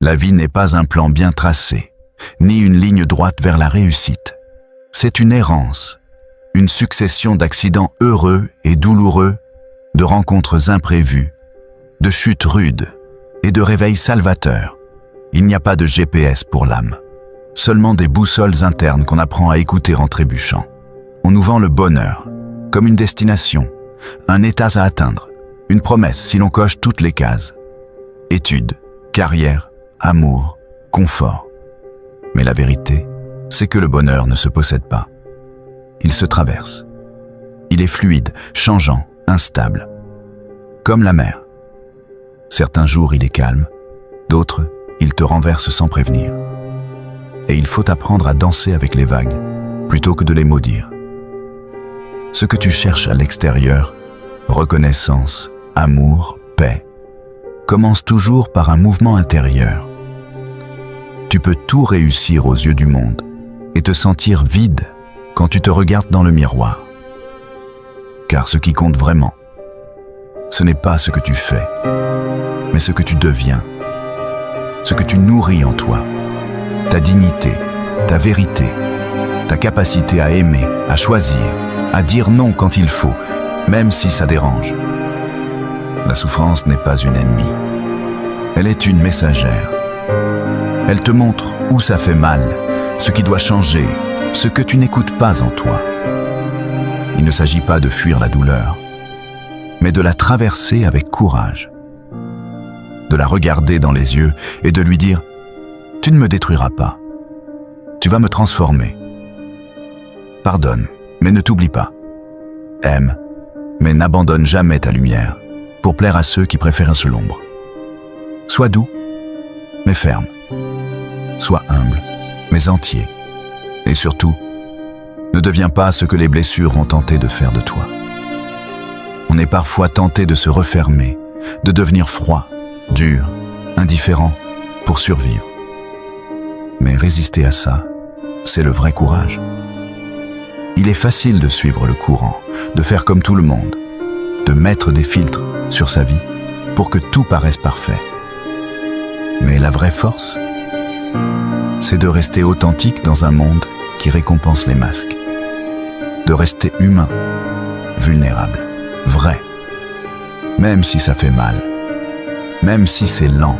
La vie n'est pas un plan bien tracé, ni une ligne droite vers la réussite. C'est une errance, une succession d'accidents heureux et douloureux, de rencontres imprévues, de chutes rudes et de réveils salvateurs. Il n'y a pas de GPS pour l'âme, seulement des boussoles internes qu'on apprend à écouter en trébuchant. On nous vend le bonheur, comme une destination, un état à atteindre, une promesse si l'on coche toutes les cases. Études, carrière, amour, confort. Mais la vérité, c'est que le bonheur ne se possède pas. Il se traverse. Il est fluide, changeant, instable. Comme la mer. Certains jours, il est calme, d'autres, il te renverse sans prévenir. Et il faut apprendre à danser avec les vagues, plutôt que de les maudire. Ce que tu cherches à l'extérieur, reconnaissance, amour, paix, commence toujours par un mouvement intérieur. Tu peux tout réussir aux yeux du monde et te sentir vide quand tu te regardes dans le miroir. Car ce qui compte vraiment, ce n'est pas ce que tu fais, mais ce que tu deviens, ce que tu nourris en toi, ta dignité, ta vérité, ta capacité à aimer, à choisir, à dire non quand il faut, même si ça dérange. La souffrance n'est pas une ennemie, elle est une messagère. Elle te montre où ça fait mal, ce qui doit changer, ce que tu n'écoutes pas en toi. Il ne s'agit pas de fuir la douleur, mais de la traverser avec courage. De la regarder dans les yeux et de lui dire « Tu ne me détruiras pas, tu vas me transformer. Pardonne, mais ne t'oublie pas. Aime, mais n'abandonne jamais ta lumière pour plaire à ceux qui préfèrent l'ombre. Sois doux, mais ferme. Sois humble, mais entier. Et surtout, ne deviens pas ce que les blessures ont tenté de faire de toi. On est parfois tenté de se refermer, de devenir froid, dur, indifférent, pour survivre. Mais résister à ça, c'est le vrai courage. Il est facile de suivre le courant, de faire comme tout le monde, de mettre des filtres sur sa vie pour que tout paraisse parfait. Mais la vraie force, c'est de rester authentique dans un monde qui récompense les masques. De rester humain, vulnérable, vrai. Même si ça fait mal, même si c'est lent,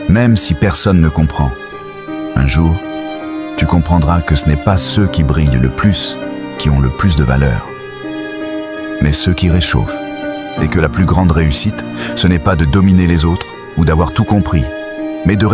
même si personne ne comprend. Un jour, tu comprendras que ce n'est pas ceux qui brillent le plus qui ont le plus de valeur, mais ceux qui réchauffent. Et que la plus grande réussite, ce n'est pas de dominer les autres ou d'avoir tout compris, mais de